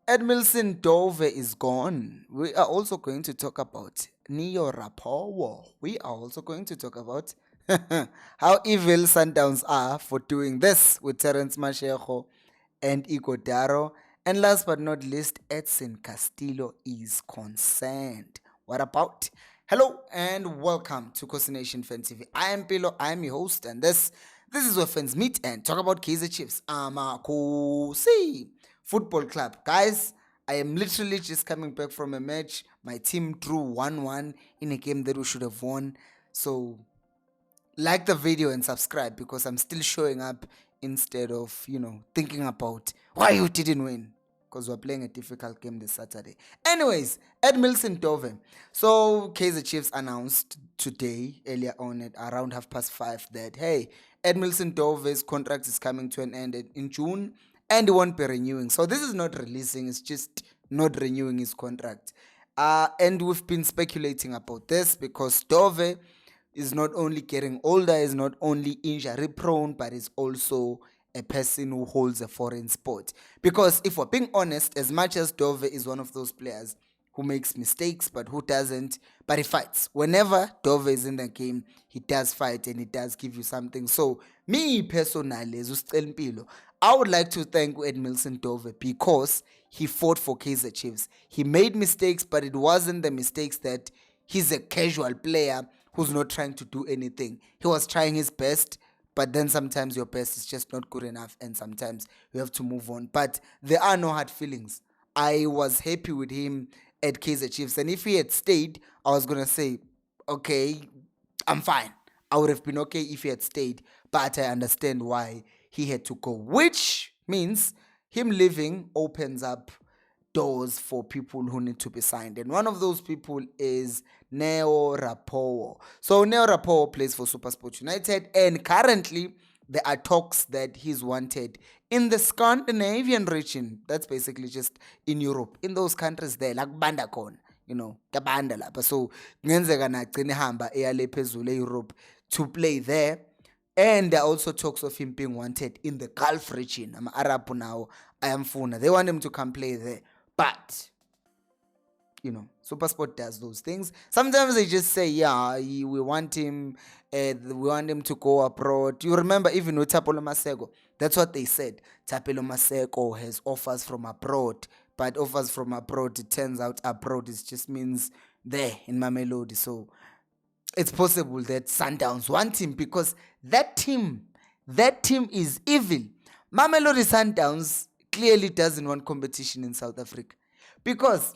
Edmilson Dove is gone. We are also going to talk about Rapo. We are also going to talk about how evil Sundowns are for doing this with Terence Mashego and Ighodaro. And last but not least, Edson Castillo is concerned. What about? Hello and welcome to Khosi Nation Fan TV. I am Pilo, I am your host, and this is where fans meet and talk about Kaizer Chiefs. Khosi Football Club. Guys, I am literally just coming back from a match. My team drew 1-1 in a game that we should have won. So like the video and subscribe because I'm still showing up instead of, thinking about why you didn't win. Because we're playing a difficult game this Saturday. Anyways, Edmilson Dove. So Kaizer Chiefs announced today, earlier on at around 5:30, that hey, Edmilson Dove's contract is coming to an end in June and he won't be renewing. So this is not releasing, it's just not renewing his contract. And we've been speculating about this because Dove is not only getting older, is not only injury prone, but is also a person who holds a foreign sport. Because if we're being honest, as much as Dove is one of those players who makes mistakes, but who doesn't, but he fights. Whenever Dove is in the game, he does fight and he does give you something. So, me personally, I would like to thank Edmilson Dove because he fought for Kaizer Chiefs. He made mistakes, but it wasn't the mistakes that he's a casual player who's not trying to do anything. He was trying his best, but then sometimes your best is just not good enough and sometimes you have to move on. But there are no hard feelings. I was happy with him at Kaizer Chiefs. And if he had stayed, I was going to say, okay, I'm fine. I would have been okay if he had stayed. But I understand why he had to go, which means him leaving opens up doors for people who need to be signed. And one of those people is Rapo. So Rapo plays for SuperSport United, and currently there are talks that he's wanted in the Scandinavian region. That's basically just in Europe, in those countries there, like Bandakon, kabanda lapha. So kungenzeka nagcine hamba eyale phezulu eEurope to play there. And there are also talks of him being wanted in the Gulf region. I'm Rapo now. I am Funa. They want him to come play there. But, SuperSport does those things. Sometimes they just say, yeah, we want him to go abroad. You remember even with Tapelo Maseko, that's what they said. Tapelo Maseko has offers from abroad. But offers from abroad, it turns out abroad, it just means there in Mamelodi. So it's possible that Sundowns want him because that team is evil. Mamelodi Sundowns clearly doesn't want competition in South Africa because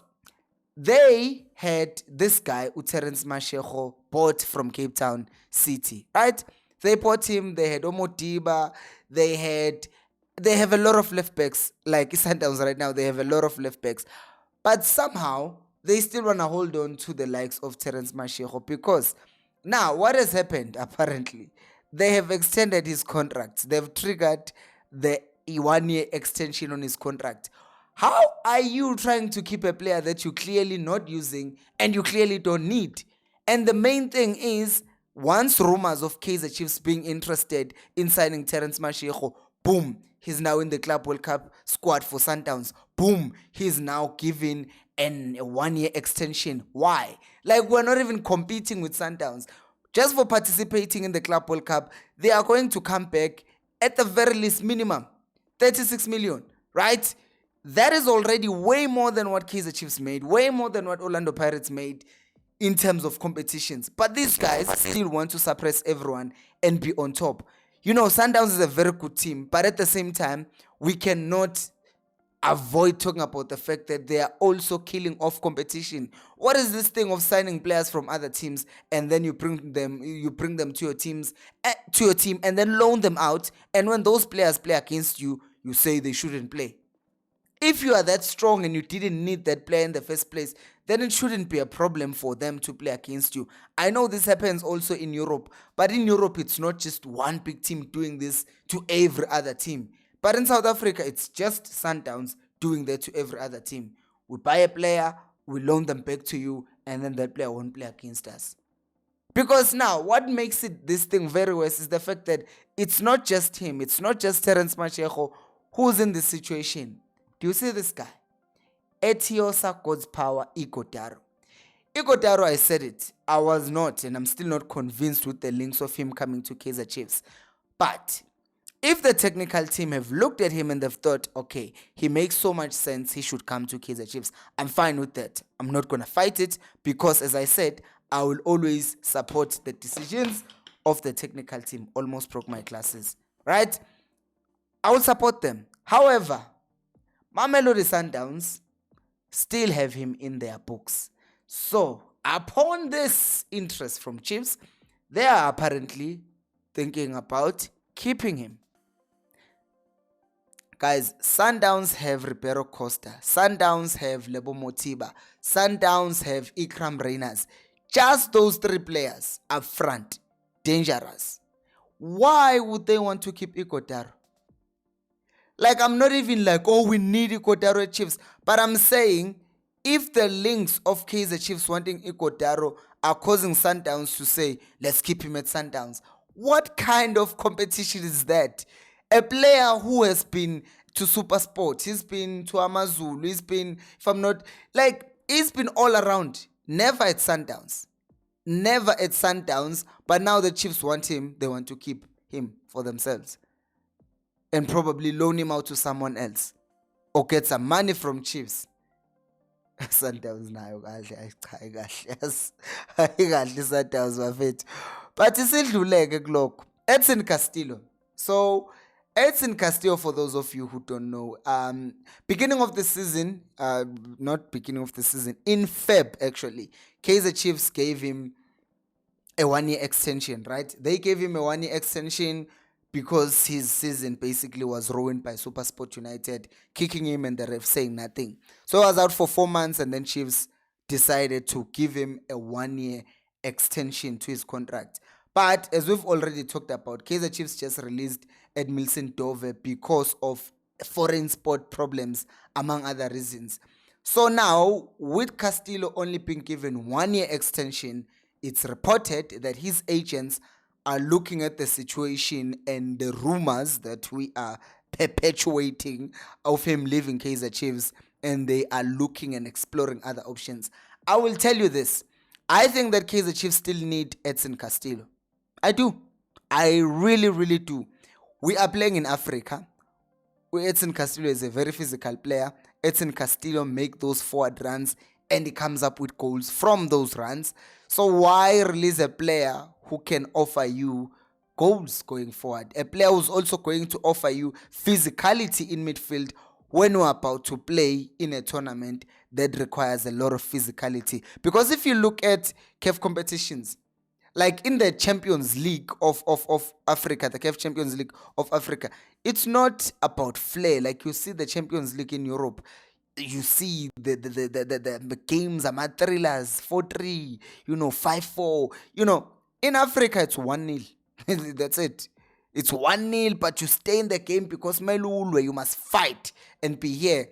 they had this guy, Terence Mashego, bought from Cape Town City, right? They bought him, they had Omodiba, they have a lot of left backs, like Sundowns right now, they have a lot of left backs. But somehow, they still want to hold on to the likes of Terence Mashego because now what has happened apparently, they have extended his contract. They've triggered the 1-year extension on his contract. How are you trying to keep a player that you're clearly not using and you clearly don't need? And the main thing is, once rumors of Kaizer Chiefs being interested in signing Terence Mashego, boom, he's now in the Club World Cup squad for Sundowns. Boom, he's now given a 1-year extension. Why? Like, we're not even competing with Sundowns. Just for participating in the Club World Cup, they are going to come back at the very least minimum 36 million, right? That is already way more than what Kaizer Chiefs made, way more than what Orlando Pirates made in terms of competitions. But these guys still want to suppress everyone and be on top. Sundowns is a very good team, but at the same time, we cannot avoid talking about the fact that they are also killing off competition. What is this thing of signing players from other teams and then you bring them to your team and then loan them out, and when those players play against you, you say they shouldn't play? If you are that strong and you didn't need that player in the first place, then it shouldn't be a problem for them to play against you. I know this happens also in Europe, but in Europe, it's not just one big team doing this to every other team. But in South Africa, it's just Sundowns doing that to every other team. We buy a player, we loan them back to you, and then that player won't play against us. Because now, what makes this thing very worse is the fact that it's not just him. It's not just Terence Mashego who's in this situation. Do you see this guy? Etiosa God's power, Ighodaro. Ighodaro, I said it. I was not, and I'm still not convinced with the links of him coming to Kaizer Chiefs. But if the technical team have looked at him and they've thought, okay, he makes so much sense, he should come to Kaizer Chiefs, I'm fine with that. I'm not going to fight it because, as I said, I will always support the decisions of the technical team. Almost broke my glasses, right? I will support them. However, Mamelodi Sundowns still have him in their books. So, upon this interest from Chiefs, they are apparently thinking about keeping him. Guys, Sundowns have Ribeiro Costa. Sundowns have Lebo Motiba. Sundowns have Ikram Reyners. Just those three players up front. Dangerous. Why would they want to keep Ighodaro? Like, I'm not even like, oh, we need Ighodaro at Chiefs. But I'm saying, if the links of Kaizer Chiefs wanting Ighodaro are causing Sundowns to say, let's keep him at Sundowns, what kind of competition is that? A player who has been to SuperSport, he's been to Amazulu, he's been, if I'm not, like, he's been all around. Never at Sundowns. Never at Sundowns. But now the Chiefs want him, they want to keep him for themselves. And probably loan him out to someone else. Or get some money from Chiefs. Sundowns nayo kahle ayikahle Sundowns bafethu. But isidluleke kulokho. Edson Castillo. So Edson Castillo, for those of you who don't know, beginning of the season, not beginning of the season, in Feb actually, Kaizer Chiefs gave him a 1-year extension, right? They gave him a 1-year extension because his season basically was ruined by SuperSport United kicking him and the ref saying nothing. So I was out for 4 months, and then Chiefs decided to give him a 1-year extension to his contract. But as we've already talked about, Kaizer Chiefs just released Edmilson Dove because of foreign sport problems, among other reasons. So now, with Castillo only being given 1-year extension, it's reported that his agents are looking at the situation and the rumors that we are perpetuating of him leaving Kaizer Chiefs, and they are looking and exploring other options. I will tell you this. I think that Kaizer Chiefs still need Edson Castillo. I do. I really, really do. We are playing in Africa. Edson Castillo is a very physical player. Edson Castillo make those forward runs and he comes up with goals from those runs. So why release a player who can offer you goals going forward? A player who's also going to offer you physicality in midfield when we're about to play in a tournament that requires a lot of physicality. Because if you look at CAF competitions, like in the Champions League of Africa, the CAF Champions League of Africa, it's not about flair. Like you see the Champions League in Europe, you see the games are thrillers, 4-3, 5-4. In Africa, it's 1-0. That's it. It's 1-0, but you stay in the game because Melulwe, you must fight and be here.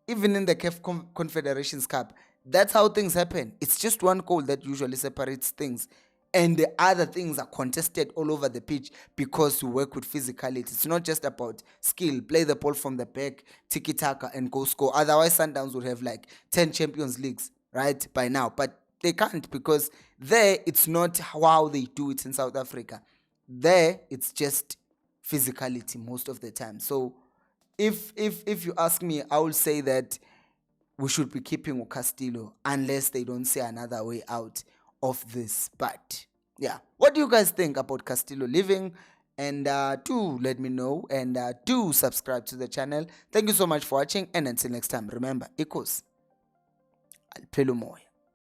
Even in the CAF Confederations Cup, that's how things happen. It's just one goal that usually separates things. And the other things are contested all over the pitch because you work with physicality. It's not just about skill. Play the ball from the back, tiki-taka, and go score. Otherwise, Sundowns would have like 10 Champions Leagues, right, by now. But they can't, because there, it's not how they do it in South Africa. There, it's just physicality most of the time. So if you ask me, I will say that we should be keeping Castillo unless they don't see another way out of this. But yeah, what do you guys think about Castillo leaving? And do let me know, and do subscribe to the channel. Thank you so much for watching, and until next time, remember, Khosi, I'll play moya.